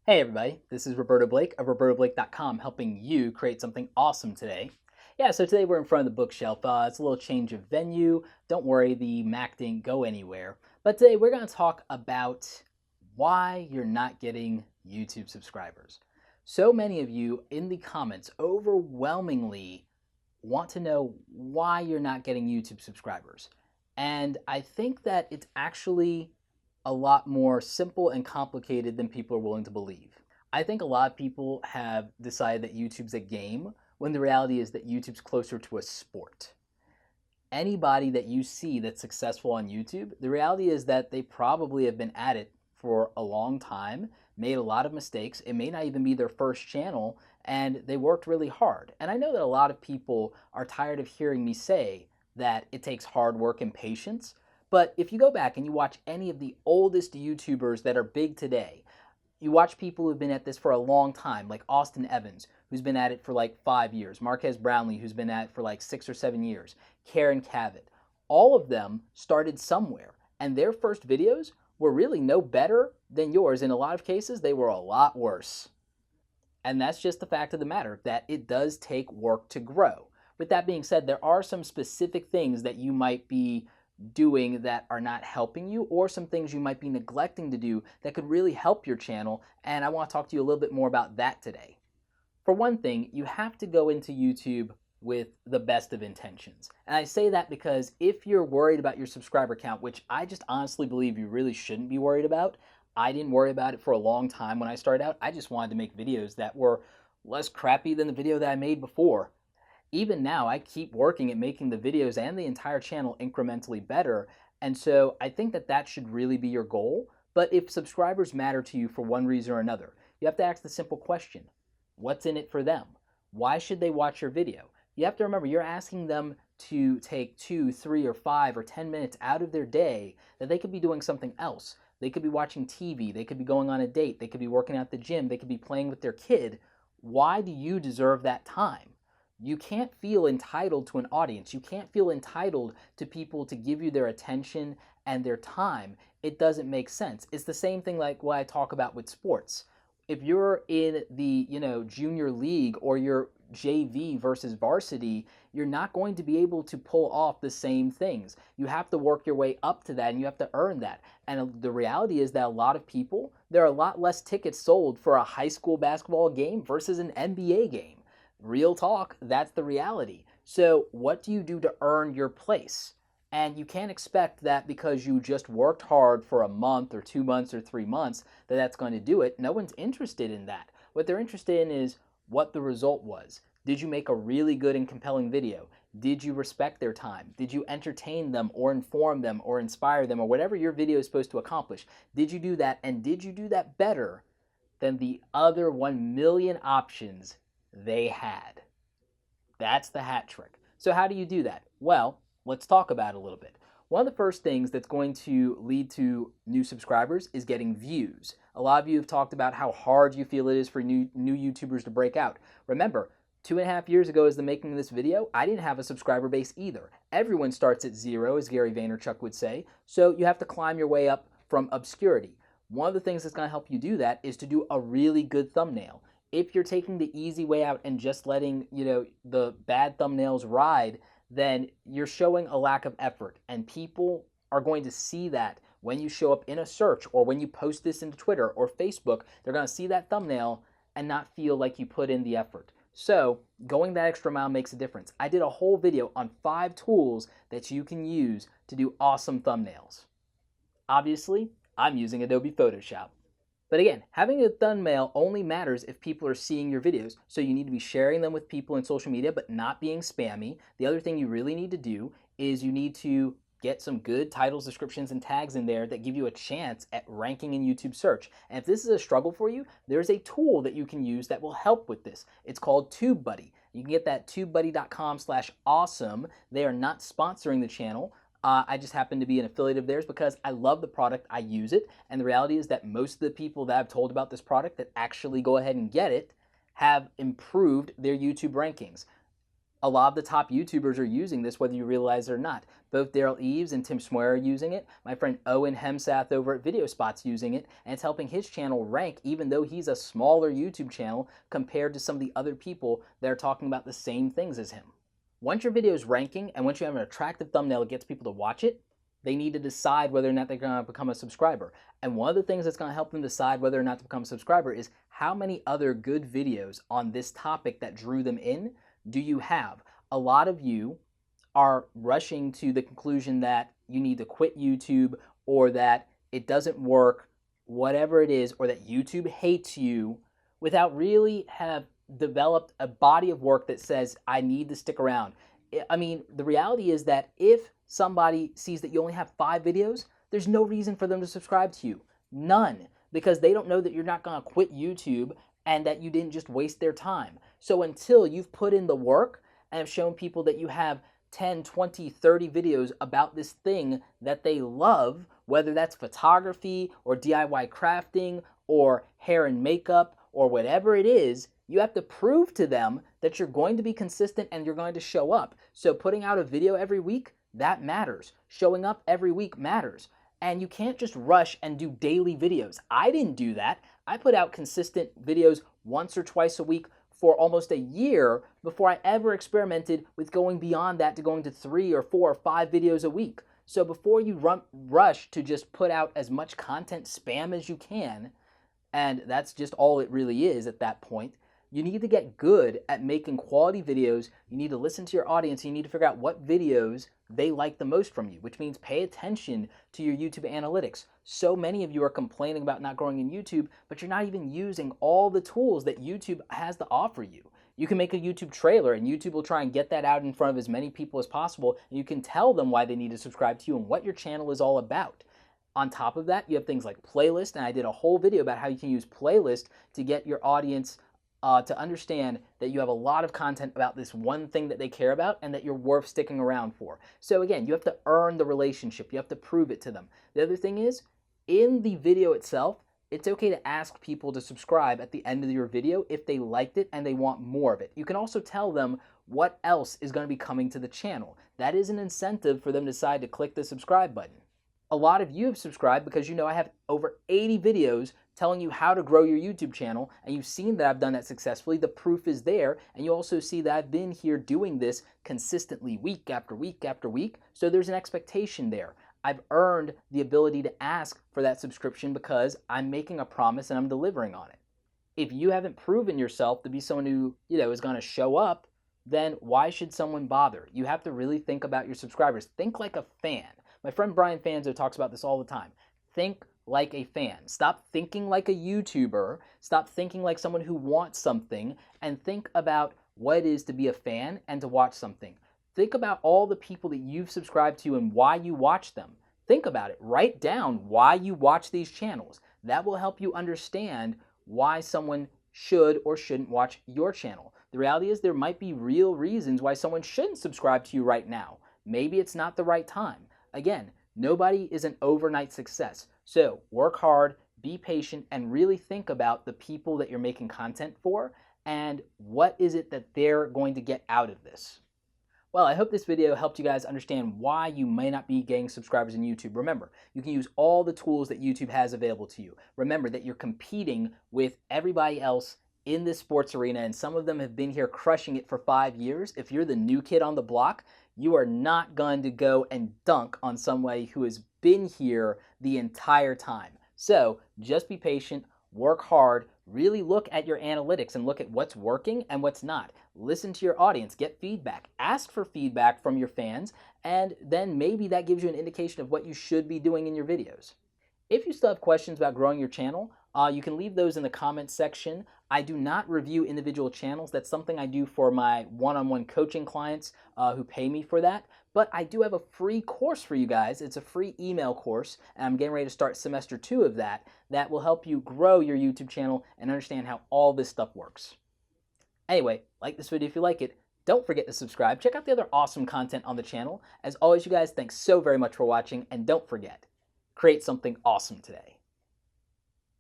Hey everybody, this is Roberto Blake of robertoblake.com helping you create something awesome today. So today we're in front of the bookshelf. It's a little change of venue. Don't worry, the Mac didn't go anywhere. But today we're going to talk about why you're not getting YouTube subscribers. So many of you in the comments overwhelmingly want to know why you're not getting YouTube subscribers. And I think that it's actually a lot more simple and complicated than people are willing to believe. I think a lot of people have decided that YouTube's a game when the reality is that YouTube's closer to a sport. Anybody that you see that's successful on YouTube, the reality is that they probably have been at it for a long time, made a lot of mistakes. It may not even be their first channel, and they worked really hard. And I know that a lot of people are tired of hearing me say that it takes hard work and patience. But if you go back and you watch any of the oldest YouTubers that are big today, you watch people who've been at this for a long time, like Austin Evans, who's been at it for like 5 years, Marquez Brownlee, who's been at it for like 6 or 7 years, Karen Cavett. All of them started somewhere, and their first videos were really no better than yours. In a lot of cases, they were a lot worse. And that's just the fact of the matter, that it does take work to grow. With that being said, there are some specific things that you might be doing that are not helping you, or some things you might be neglecting to do that could really help your channel, and I want to talk to you a little bit more about that today. For one thing, you have to go into YouTube with the best of intentions. And I say that because if you're worried about your subscriber count, which I just honestly believe you really shouldn't be worried about, I didn't worry about it for a long time when I started out. I just wanted to make videos that were less crappy than the video that I made before. Even now, I keep working at making the videos and the entire channel incrementally better. And so I think that that should really be your goal. But if subscribers matter to you for one reason or another, you have to ask the simple question: what's in it for them? Why should they watch your video? You have to remember, you're asking them to take 2, 3, or 5 or 10 minutes out of their day that they could be doing something else. They could be watching TV, they could be going on a date, they could be working at the gym, they could be playing with their kid. Why do you deserve that time? You can't feel entitled to an audience. You can't feel entitled to people to give you their attention and their time. It doesn't make sense. It's the same thing like what I talk about with sports. If you're in the, junior league, or you're JV versus varsity, you're not going to be able to pull off the same things. You have to work your way up to that, and you have to earn that. And the reality is that a lot of people, there are a lot less tickets sold for a high school basketball game versus an NBA game. Real talk, that's the reality. So what do you do to earn your place? And you can't expect that because you just worked hard for a month or 2 months or 3 months that that's going to do it. No one's interested in that. What they're interested in is what the result was. Did you make a really good and compelling video? Did you respect their time? Did you entertain them or inform them or inspire them, or whatever your video is supposed to accomplish? Did you do that, and did you do that better than the other 1 million options they had? That's the hat trick. So how do you do that? Well, let's talk about it a little bit. One of the first things that's going to lead to new subscribers is getting views. A lot of you have talked about how hard you feel it is for new YouTubers to break out. Remember, 2.5 years ago, as the making of this video, I didn't have a subscriber base either. Everyone starts at 0, as Gary Vaynerchuk would say, so you have to climb your way up from obscurity. One of the things that's going to help you do that is to do a really good thumbnail. If you're taking the easy way out and just letting, the bad thumbnails ride, then you're showing a lack of effort, and people are going to see that when you show up in a search, or when you post this into Twitter or Facebook. They're going to see that thumbnail and not feel like you put in the effort. So going that extra mile makes a difference. I did a whole video on 5 tools that you can use to do awesome thumbnails. Obviously, I'm using Adobe Photoshop. But again, having a thumbnail only matters if people are seeing your videos. So you need to be sharing them with people in social media, but not being spammy. The other thing you really need to do is you need to get some good titles, descriptions, and tags in there that give you a chance at ranking in YouTube search. And if this is a struggle for you, there's a tool that you can use that will help with this. It's called TubeBuddy. You can get that tubebuddy.com/awesome. They are not sponsoring the channel. I just happen to be an affiliate of theirs because I love the product, I use it, and the reality is that most of the people that I've told about this product that actually go ahead and get it have improved their YouTube rankings. A lot of the top YouTubers are using this, whether you realize it or not. Both Daryl Eves and Tim Swear are using it. My friend Owen Hemsath over at Video Spot's using it, and it's helping his channel rank even though he's a smaller YouTube channel compared to some of the other people that are talking about the same things as him. Once your video is ranking and once you have an attractive thumbnail that gets people to watch it, they need to decide whether or not they're going to become a subscriber. And one of the things that's going to help them decide whether or not to become a subscriber is how many other good videos on this topic that drew them in do you have? A lot of you are rushing to the conclusion that you need to quit YouTube or that it doesn't work, whatever it is, or that YouTube hates you without really have developed a body of work that says, I need to stick around. I mean, the reality is that if somebody sees that you only have 5 videos, there's no reason for them to subscribe to you. None. Because they don't know that you're not going to quit YouTube and that you didn't just waste their time. So until you've put in the work and have shown people that you have 10, 20, 30 videos about this thing that they love, whether that's photography or DIY crafting or hair and makeup or whatever it is, you have to prove to them that you're going to be consistent and you're going to show up. So putting out a video every week, that matters. Showing up every week matters. And you can't just rush and do daily videos. I didn't do that. I put out consistent videos once or twice a week for almost a year before I ever experimented with going beyond that to going to 3 or 4 or 5 videos a week. So before you rush to just put out as much content spam as you can, and that's just all it really is at that point, you need to get good at making quality videos. You need to listen to your audience. You need to figure out what videos they like the most from you, which means pay attention to your YouTube analytics. So many of you are complaining about not growing in YouTube, but you're not even using all the tools that YouTube has to offer you. You can make a YouTube trailer and YouTube will try and get that out in front of as many people as possible, and you can tell them why they need to subscribe to you and what your channel is all about. On top of that, you have things like playlist, and I did a whole video about how you can use playlist to get your audience to understand that you have a lot of content about this one thing that they care about and that you're worth sticking around for. So again, you have to earn the relationship. You have to prove it to them. The other thing is, in the video itself, it's okay to ask people to subscribe at the end of your video if they liked it and they want more of it. You can also tell them what else is going to be coming to the channel. That is an incentive for them to decide to click the subscribe button. A lot of you have subscribed because you know I have over 80 videos telling you how to grow your YouTube channel, and you've seen that I've done that successfully. The proof is there, and you also see that I've been here doing this consistently week after week after week, so there's an expectation there. I've earned the ability to ask for that subscription because I'm making a promise and I'm delivering on it. If you haven't proven yourself to be someone who, is going to show up, then why should someone bother? You have to really think about your subscribers. Think like a fan. My friend Brian Fanzo talks about this all the time. Think like a fan. Stop thinking like a YouTuber. Stop thinking like someone who wants something, and think about what it is to be a fan and to watch something. Think about all the people that you've subscribed to and why you watch them. Think about it. Write down why you watch these channels. That will help you understand why someone should or shouldn't watch your channel. The reality is there might be real reasons why someone shouldn't subscribe to you right now. Maybe it's not the right time. Again, nobody is an overnight success. So work hard, be patient, and really think about the people that you're making content for and what is it that they're going to get out of this. Well, I hope this video helped you guys understand why you may not be getting subscribers in YouTube. Remember, you can use all the tools that YouTube has available to you. Remember that you're competing with everybody else in this sports arena, and some of them have been here crushing it for 5 years. If you're the new kid on the block, you are not going to go and dunk on somebody who has been here the entire time. So just be patient, work hard, really look at your analytics and look at what's working and what's not. Listen to your audience, get feedback, ask for feedback from your fans, and then maybe that gives you an indication of what you should be doing in your videos. If you still have questions about growing your channel, you can leave those in the comments section. I do not review individual channels. That's something I do for my one-on-one coaching clients who pay me for that. But I do have a free course for you guys. It's a free email course, and I'm getting ready to start semester 2 of that. That will help you grow your YouTube channel and understand how all this stuff works. Anyway, like this video if you like it. Don't forget to subscribe. Check out the other awesome content on the channel. As always, you guys, thanks so very much for watching, and don't forget, create something awesome today.